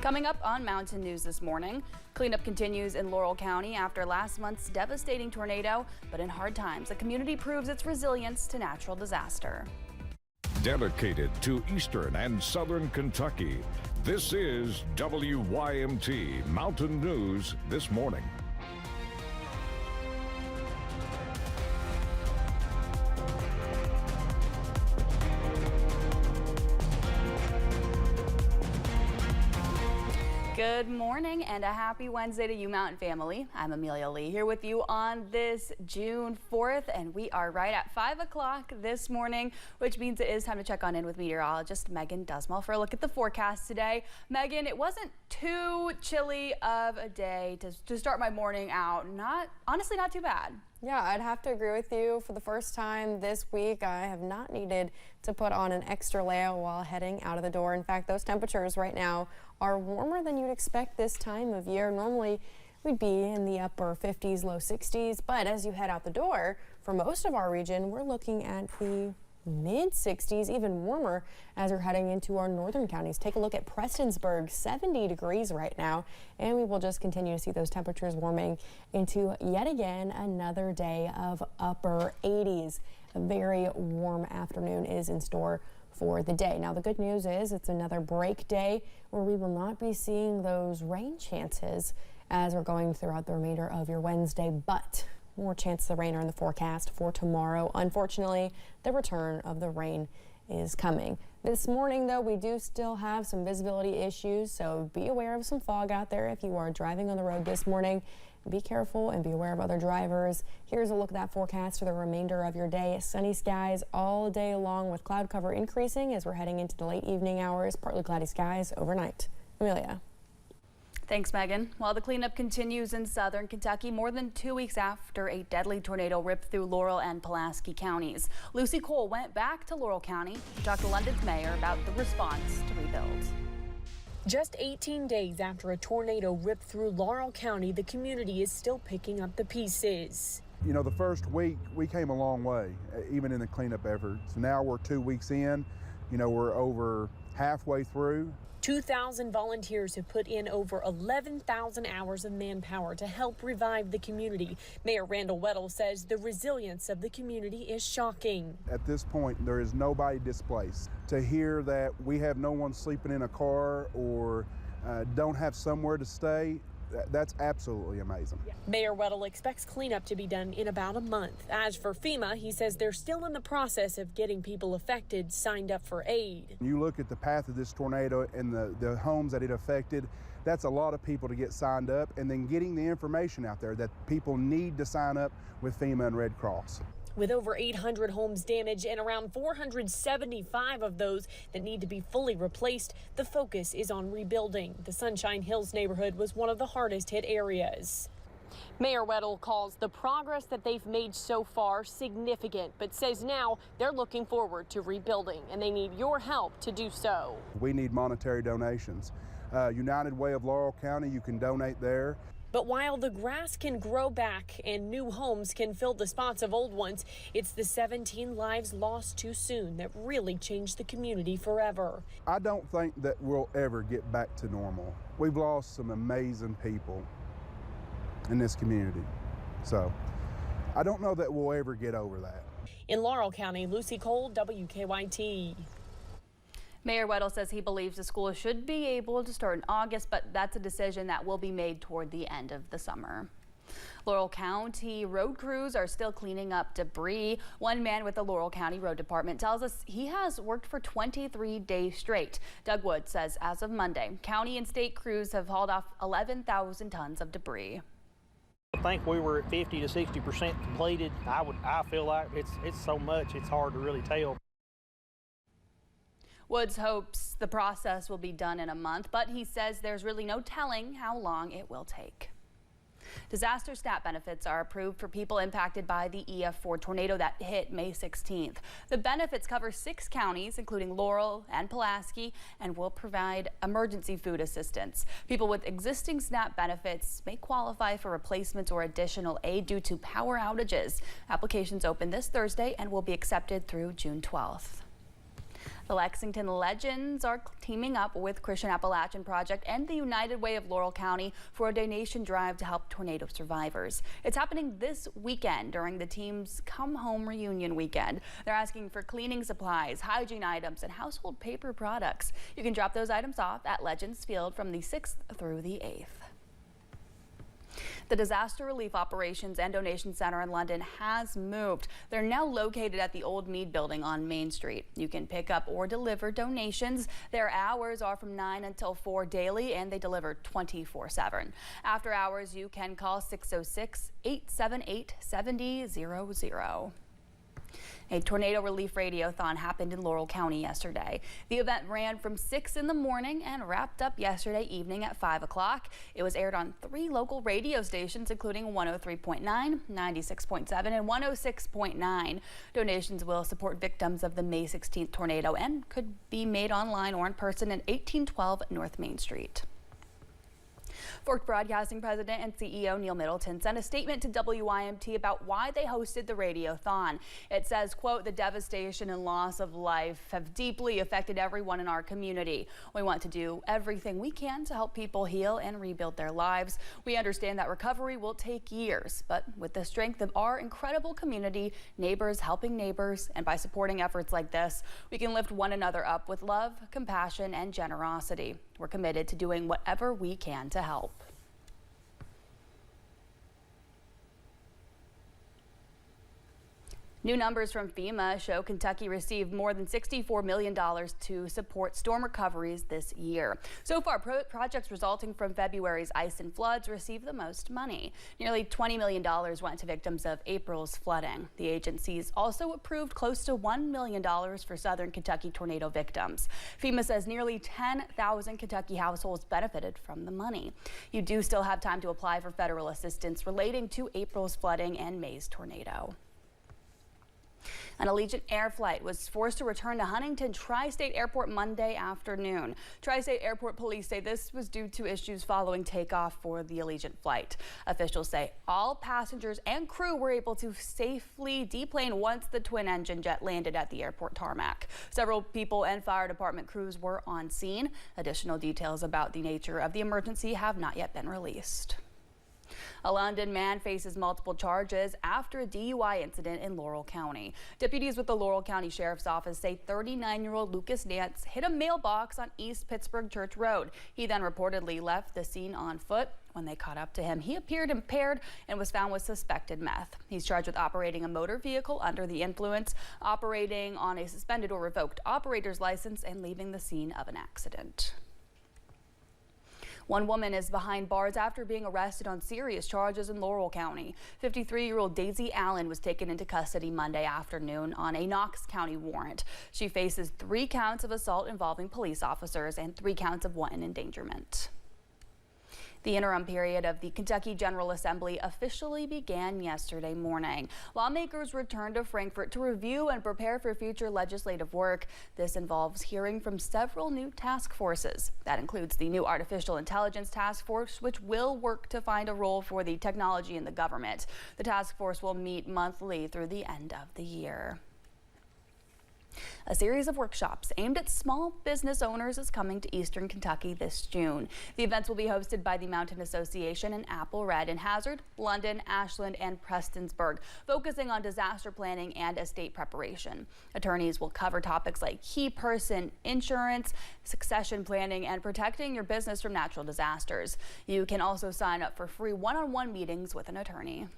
Coming up on Mountain News this morning, cleanup continues in Laurel County after last month's devastating tornado. But in hard times, the community proves its resilience to natural disaster. Dedicated to Eastern and Southern Kentucky, this is WYMT Mountain News this morning. Good morning and a happy Wednesday to you, Mountain family. I'm Amelia Lee here with you on this June 4th, and we are right at 5 o'clock this morning, which means it is time to check on in with meteorologist Megan Dusmal for a look at the forecast today. Megan, it wasn't too chilly of a day to start my morning out. Honestly, not too bad. Yeah, I'd have to agree with you. For the first time this week, I have not needed to put on an extra layer while heading out of the door. In fact, those temperatures right now are warmer than you'd expect this time of year. Normally, we'd be in the upper 50s, low 60s, but as you head out the door, for most of our region, we're looking at the mid-60s, even warmer as we're heading into our northern counties. Take a look at Prestonsburg, 70 degrees right now, and we will just continue to see those temperatures warming into yet again another day of upper 80s. A very warm afternoon is in store for the day. Now, the good news is it's another break day where we will not be seeing those rain chances as we're going throughout the remainder of your Wednesday, but more chances of rain are in the forecast for tomorrow. Unfortunately, the return of the rain is coming. This morning, though, we do still have some visibility issues, so be aware of some fog out there if you are driving on the road this morning. Be careful and be aware of other drivers. Here's a look at that forecast for the remainder of your day. Sunny skies all day long with cloud cover increasing as we're heading into the late evening hours. Partly cloudy skies overnight. Amelia. Thanks, Megan. While the cleanup continues in southern Kentucky, more than 2 weeks after a deadly tornado ripped through Laurel and Pulaski counties, Lucy Cole went back to Laurel County to talk to London's mayor about the response to rebuild. Just 18 days after a tornado ripped through Laurel County, the community is still picking up the pieces. You know, the first week we came a long way, even in the cleanup effort. So now we're 2 weeks in, you know, we're over halfway through. 2,000 volunteers have put in over 11,000 hours of manpower to help revive the community. Mayor Randall Weddle says the resilience of the community is shocking. At this point, there is nobody displaced. To hear that we have no one sleeping in a car or don't have somewhere to stay, that's absolutely amazing. Mayor Weddle expects cleanup to be done in about a month. As for FEMA, he says they're still in the process of getting people affected signed up for aid. You look at the path of this tornado and the homes that it affected, that's a lot of people to get signed up, and then getting the information out there that people need to sign up with FEMA and Red Cross. With over 800 homes damaged and around 475 of those that need to be fully replaced, the focus is on rebuilding. The Sunshine Hills neighborhood was one of the hardest hit areas. Mayor Weddle calls the progress that they've made so far significant, but says now they're looking forward to rebuilding and they need your help to do so. We need monetary donations. United Way of Laurel County, you can donate there. But while the grass can grow back and new homes can fill the spots of old ones, it's the 17 lives lost too soon that really changed the community forever. I don't think that we'll ever get back to normal. We've lost some amazing people in this community. So I don't know that we'll ever get over that. In Laurel County, Lucy Cole, WKYT. Mayor Weddle says he believes the school should be able to start in August, but that's a decision that will be made toward the end of the summer. Laurel County road crews are still cleaning up debris. One man with the Laurel County Road Department tells us he has worked for 23 days straight. Doug Wood says as of Monday, county and state crews have hauled off 11,000 tons of debris. I think we were at 50 to 60% completed. I feel like it's so much it's hard to really tell. Woods hopes the process will be done in a month, but he says there's really no telling how long it will take. Disaster SNAP benefits are approved for people impacted by the EF4 tornado that hit May 16th. The benefits cover 6 counties, including Laurel and Pulaski, and will provide emergency food assistance. People with existing SNAP benefits may qualify for replacements or additional aid due to power outages. Applications open this Thursday and will be accepted through June 12th. The Lexington Legends are teaming up with Christian Appalachian Project and the United Way of Laurel County for a donation drive to help tornado survivors. It's happening this weekend during the team's Come Home Reunion weekend. They're asking for cleaning supplies, hygiene items, and household paper products. You can drop those items off at Legends Field from the 6th through the 8th. The Disaster Relief Operations and Donation Center in London has moved. They're now located at the old Mead Building on Main Street. You can pick up or deliver donations. Their hours are from 9 until 4 daily, and they deliver 24/7. After hours, you can call 606-878-7000. A tornado relief radiothon happened in Laurel County yesterday. The event ran from 6 in the morning and wrapped up yesterday evening at 5 o'clock. It was aired on 3 local radio stations, including 103.9, 96.7, and 106.9. Donations will support victims of the May 16th tornado and could be made online or in person at 1812 North Main Street. Fork Broadcasting President and CEO Neil Middleton sent a statement to WYMT about why they hosted the radiothon. It says, quote, "The devastation and loss of life have deeply affected everyone in our community. We want to do everything we can to help people heal and rebuild their lives. We understand that recovery will take years, but with the strength of our incredible community, neighbors helping neighbors, and by supporting efforts like this, we can lift one another up with love, compassion, and generosity. We're committed to doing whatever we can to help." New numbers from FEMA show Kentucky received more than $64 million to support storm recoveries this year. So far, projects resulting from February's ice and floods received the most money. Nearly $20 million went to victims of April's flooding. The agencies also approved close to $1 million for southern Kentucky tornado victims. FEMA says nearly 10,000 Kentucky households benefited from the money. You do still have time to apply for federal assistance relating to April's flooding and May's tornado. An Allegiant Air flight was forced to return to Huntington Tri-State Airport Monday afternoon. Tri-State Airport police say this was due to issues following takeoff for the Allegiant flight. Officials say all passengers and crew were able to safely deplane once the twin-engine jet landed at the airport tarmac. Several people and fire department crews were on scene. Additional details about the nature of the emergency have not yet been released. A London man faces multiple charges after a DUI incident in Laurel County. Deputies with the Laurel County Sheriff's Office say 39-year-old Lucas Nance hit a mailbox on East Pittsburgh Church Road. He then reportedly left the scene on foot. When they caught up to him, he appeared impaired and was found with suspected meth. He's charged with operating a motor vehicle under the influence, operating on a suspended or revoked operator's license, and leaving the scene of an accident. One woman is behind bars after being arrested on serious charges in Laurel County. 53-year-old Daisy Allen was taken into custody Monday afternoon on a Knox County warrant. She faces 3 counts of assault involving police officers and 3 counts of wanton endangerment. The interim period of the Kentucky General Assembly officially began yesterday morning. Lawmakers returned to Frankfort to review and prepare for future legislative work. This involves hearing from several new task forces. That includes the new Artificial Intelligence Task Force, which will work to find a role for the technology in the government. The task force will meet monthly through the end of the year. A series of workshops aimed at small business owners is coming to Eastern Kentucky this June. The events will be hosted by the Mountain Association in Apple, Red and Hazard, London, Ashland, and Prestonsburg, focusing on disaster planning and estate preparation. Attorneys will cover topics like key person insurance, succession planning, and protecting your business from natural disasters. You can also sign up for free one-on-one meetings with an attorney.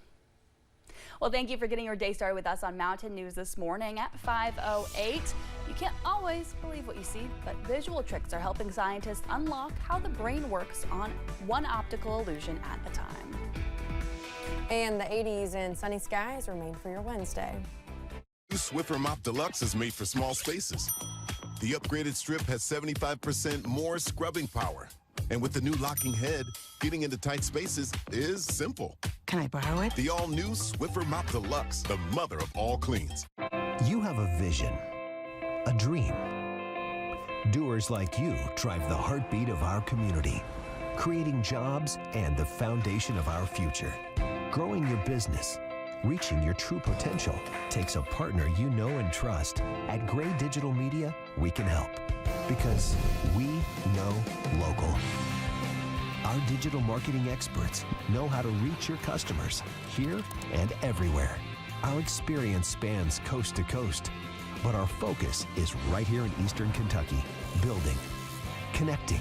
Well, thank you for getting your day started with us on Mountain News this morning at 5:08. You can't always believe what you see, but visual tricks are helping scientists unlock how the brain works on one optical illusion at a time. And the 80s and sunny skies remain for your Wednesday. New Swiffer Mop Deluxe is made for small spaces. The upgraded strip has 75% more scrubbing power. And with the new locking head, getting into tight spaces is simple. Can I borrow it? The all-new Swiffer Mop Deluxe, the mother of all cleans. You have a vision, a dream. Doers like you drive the heartbeat of our community, creating jobs and the foundation of our future. Growing your business, Reaching your true potential takes a partner you know and trust. At Gray Digital Media, we can help because we know local. Our digital marketing experts know how to reach your customers here and everywhere. Our experience spans coast to coast, but our focus is right here in Eastern Kentucky, building, connecting,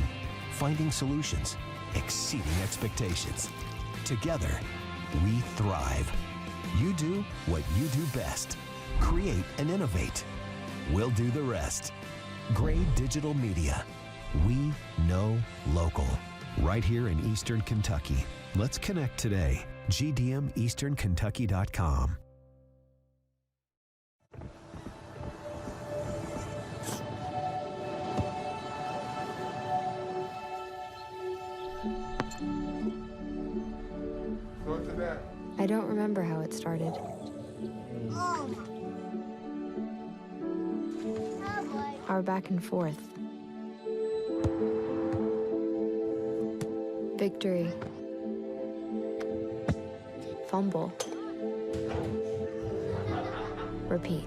finding solutions, exceeding expectations. Together, we thrive. You do what you do best. Create and innovate. We'll do the rest. Gray Digital Media. We know local. Right here in Eastern Kentucky. Let's connect today. GDMEasternKentucky.com. I don't remember how it started. Our back and forth. Victory. Fumble. Repeat.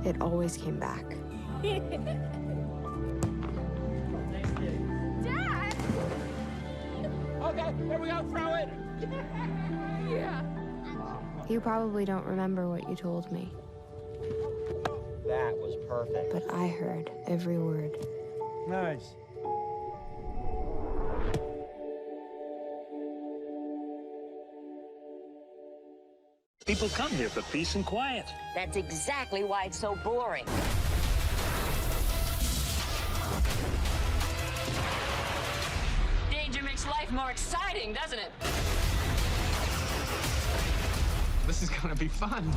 It always came back. Okay, here we go, throw it! Yeah. You probably don't remember what you told me, That was perfect. but I heard every word. Nice. People come here for peace and quiet. That's exactly why it's so boring. Danger makes life more exciting, doesn't it? This is gonna be fun.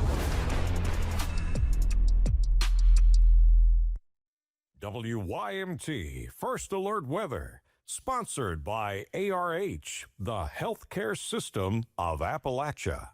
WYMT First Alert Weather, sponsored by ARH, the healthcare system of Appalachia.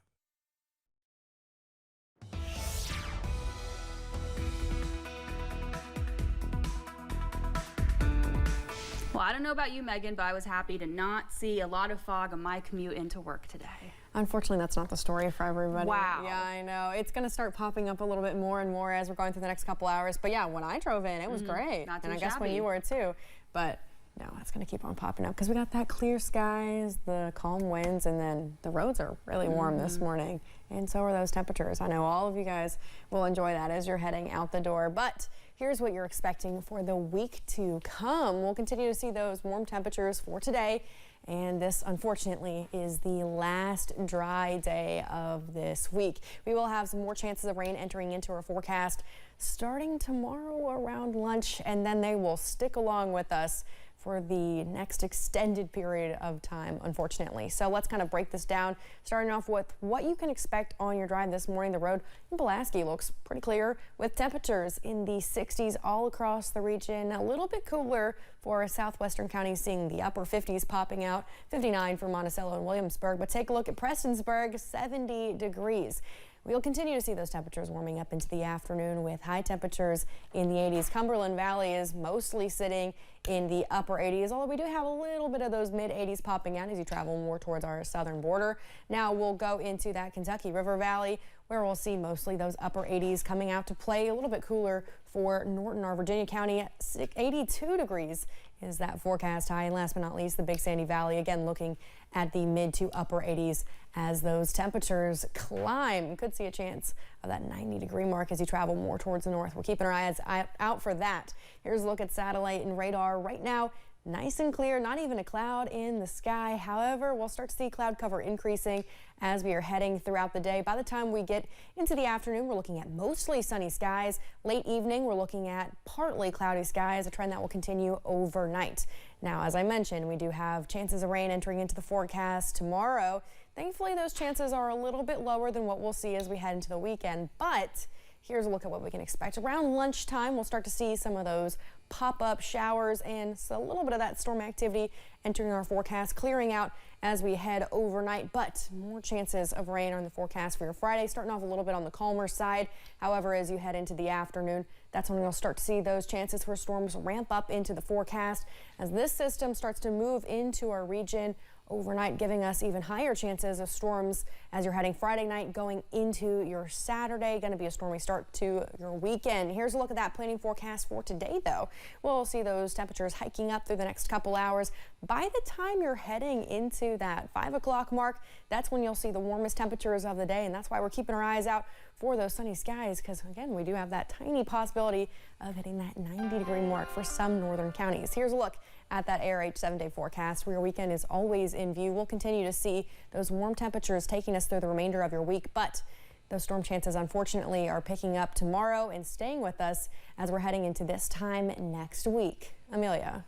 Well, I don't know about you, Megan, but I was happy to not see a lot of fog on my commute into work today. Unfortunately, that's not the story for everybody. Wow. Yeah, I know. It's going to start popping up a little bit more and more as we're going through the next couple hours. But yeah, when I drove in, it was great. Not too and I guess when shabby. you were too. But no, it's going to keep on popping up because we got that clear skies, the calm winds, and then the roads are really warm this morning. And so are those temperatures. I know all of you guys will enjoy that as you're heading out the door. But here's what you're expecting for the week to come. We'll continue to see those warm temperatures for today. And this, unfortunately, is the last dry day of this week. We will have some more chances of rain entering into our forecast starting tomorrow around lunch, and then they will stick along with us for the next extended period of time, unfortunately. So let's kind of break this down, starting off with what you can expect on your drive this morning. The road in Pulaski looks pretty clear with temperatures in the 60s all across the region. A little bit cooler for southwestern counties, seeing the upper 50s popping out, 59 for Monticello and Williamsburg. But take a look at Prestonsburg, 70 degrees. We'll continue to see those temperatures warming up into the afternoon with high temperatures in the 80s. Cumberland Valley is mostly sitting in the upper 80s, although we do have a little bit of those mid 80s popping out as you travel more towards our southern border. Now we'll go into that Kentucky River Valley, where we'll see mostly those upper 80s coming out to play. A little bit cooler for Norton, our Virginia County, at 82 degrees is that forecast high. And last but not least, the Big Sandy Valley, again looking at the mid to upper 80s as those temperatures climb. Could see a chance of that 90-degree mark as you travel more towards the north. We're keeping our eyes out for that. Here's a look at satellite and radar right now. Nice and clear, not even a cloud in the sky. However, we'll start to see cloud cover increasing as we are heading throughout the day. By the time we get into the afternoon, we're looking at mostly sunny skies. Late evening, we're looking at partly cloudy skies, a trend that will continue overnight. Now, as I mentioned, we do have chances of rain entering into the forecast tomorrow. Thankfully, those chances are a little bit lower than what we'll see as we head into the weekend, but here's a look at what we can expect. Around lunchtime, we'll start to see some of those pop-up showers and so a little bit of that storm activity entering our forecast, clearing out as we head overnight, but more chances of rain are in the forecast for your Friday, starting off a little bit on the calmer side. However, as you head into the afternoon, that's when we'll start to see those chances for storms ramp up into the forecast as this system starts to move into our region overnight, giving us even higher chances of storms as you're heading Friday night going into your Saturday. Going to be a stormy start to your weekend. Here's a look at that planning forecast for today, though. We'll see those temperatures hiking up through the next couple hours. By the time you're heading into that 5 o'clock mark, that's when you'll see the warmest temperatures of the day, and that's why we're keeping our eyes out for those sunny skies, because again, we do have that tiny possibility of hitting that 90-degree mark for some northern counties. Here's a look at that ARH 7-day forecast where your weekend is always in view. We'll continue to see those warm temperatures taking us through the remainder of your week, but those storm chances unfortunately are picking up tomorrow and staying with us as we're heading into this time next week. Amelia.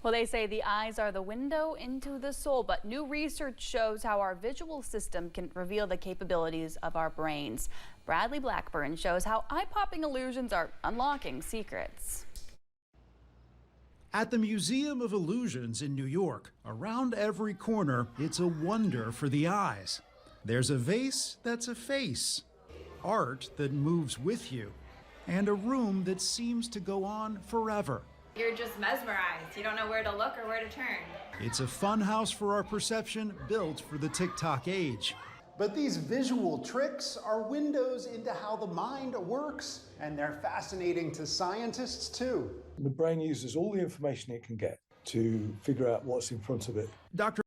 Well, they say the eyes are the window into the soul, but new research shows how our visual system can reveal the capabilities of our brains. Bradley Blackburn shows how eye-popping illusions are unlocking secrets. At the Museum of Illusions in New York, around every corner, it's a wonder for the eyes. There's a vase that's a face, art that moves with you, and a room that seems to go on forever. You're just mesmerized. You don't know where to look or where to turn. It's a fun house for our perception, built for the TikTok age. But these visual tricks are windows into how the mind works, and they're fascinating to scientists too. The brain uses all the information it can get to figure out what's in front of it. Dr.